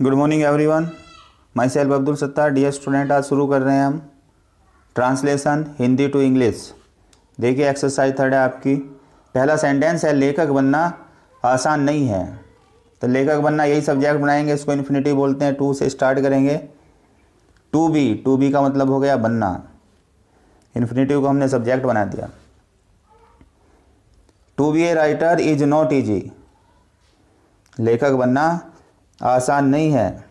Good morning everyone. Myself Abdul Sattar. Dear student, आज शुरू कर रहे हैं हम ट्रांसलेशन हिंदी टू इंग्लिश। देखिए एक्सरसाइज थर्ड है आपकी। पहला सेंटेंस है, लेखक बनना आसान नहीं है। तो लेखक बनना यही सब्जेक्ट बनाएंगे, इसको इन्फिनिटिव बोलते हैं। टू से स्टार्ट करेंगे। टू बी का मतलब हो गया बनना। इन्फिनिटिव को हमने सब्जेक्ट बना दिया। To be a writer is not easy. लेखक बनना आसान नहीं है।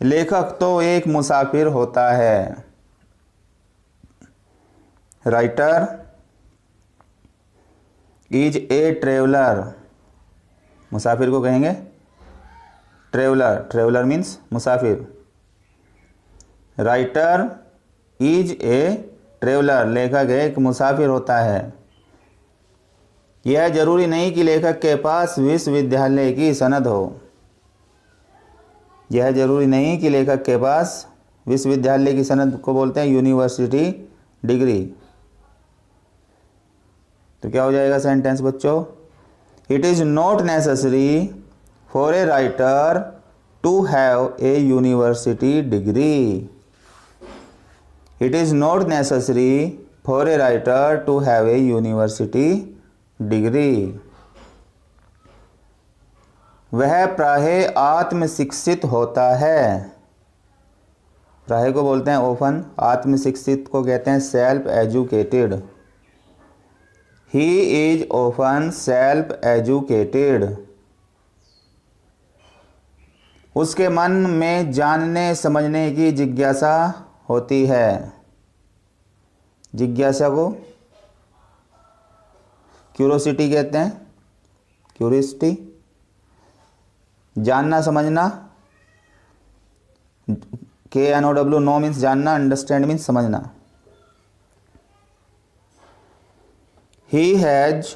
लेखक तो एक मुसाफिर होता है। Writer is a traveller. मुसाफिर को कहेंगे traveller. Traveller means Musafir. Writer is a traveller, लेखक एक मुसाफिर होता है। यह जरूरी नहीं कि लेखक के पास विश्वविद्यालय की सनद हो। यह जरूरी नहीं कि लेखक के पास विश्वविद्यालय की सनद को बोलते हैं यूनिवर्सिटी डिग्री। तो क्या हो जाएगा सेंटेंस बच्चों? It is not necessary for a writer to have a university degree. It is not necessary for a writer to have a university degree. वह प्रायः आत्मशिक्षित होता है। प्रायः को बोलते हैं ओफन। आत्मशिक्षित को कहते हैं self educated. He is often self educated. उसके मन में जानने समझने की जिज्ञासा होती है। जिज्ञासा को क्यूरोसिटी कहते हैं। क्यूरियोसिटी, जानना समझना। KNOW, नो मीन्स जानना, अंडरस्टैंड मीन्स समझना। He has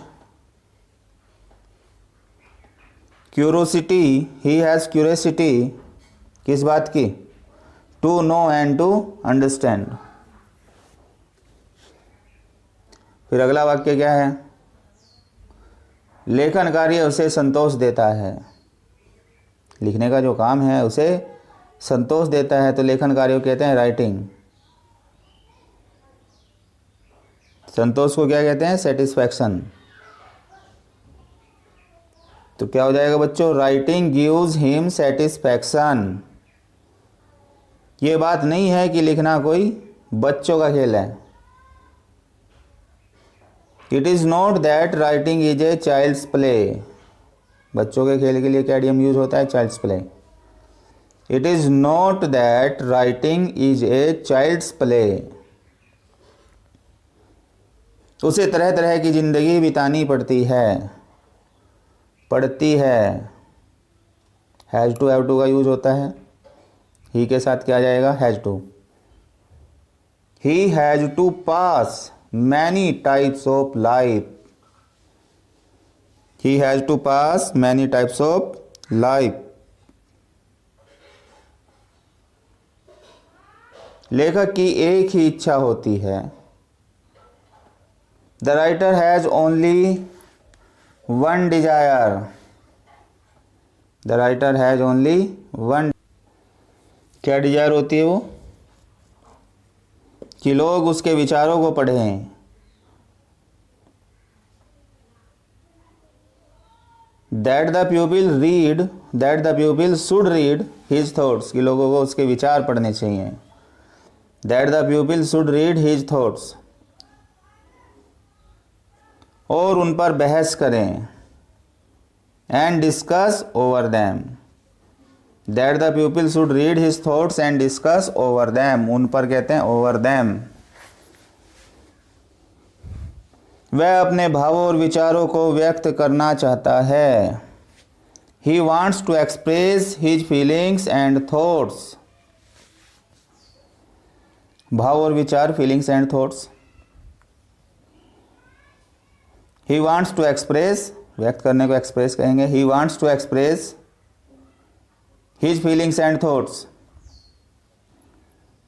curiosity. He has curiosity किस बात की? To know and to understand. फिर अगला वाक्य क्या है? लेखन कार्य उसे संतोष देता है। लिखने का जो काम है उसे संतोष देता है, तो लेखन कार्य को कहते हैं राइटिंग। संतोष को क्या कहते हैं? सेटिस्फैक्शन। तो क्या हो जाएगा बच्चों? Writing gives him satisfaction. ये बात नहीं है कि लिखना कोई बच्चों का खेल है। It is not that writing is a child's play. बच्चों के खेल के लिए क्या इडियम यूज होता है? Child's play. It is not that writing is a child's play. उसे तरह तरह की जिंदगी बितानी पड़ती है। पड़ती है। हैज टू हैव टू का यूज होता है। ही के साथ क्या आ जाएगा? Has to. He has to pass many types of life. He has to pass many types of life. लेखक की एक ही इच्छा होती है। The writer has only one desire. The writer has only one. क्या डिजायर होती है वो? कि लोग उसके विचारों को पढ़ें। That the प्यूपिल should read his thoughts. कि लोगों को उसके विचार पढ़ने चाहिए। That the प्यूपिल should read his thoughts. और उन पर बहस करें। And discuss over them. That the people should read his thoughts and discuss over them. उन पर कहते हैं ओवर दैम। वह अपने भावों और विचारों को व्यक्त करना चाहता है। He wants to express his feelings and thoughts. भाव और विचार, feelings and thoughts. He wants to express, व्यक्त करने को एक्सप्रेस कहेंगे। He wants to express his feelings and thoughts.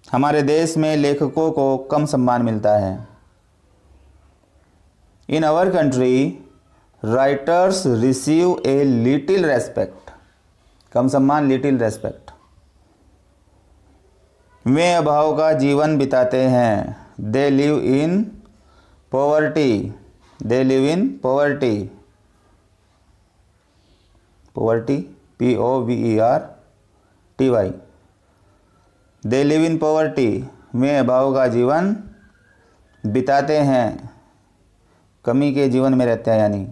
हमारे देश में लेखकों को कम सम्मान मिलता है। In our country writers receive a little respect. कम सम्मान, लिटिल रेस्पेक्ट। वे अभाव का जीवन बिताते हैं, they live in poverty, they live in poverty, poverty POVERTY, they live in poverty, वे अभाव का जीवन बिताते हैं, कमी के जीवन में रहते हैं यानी।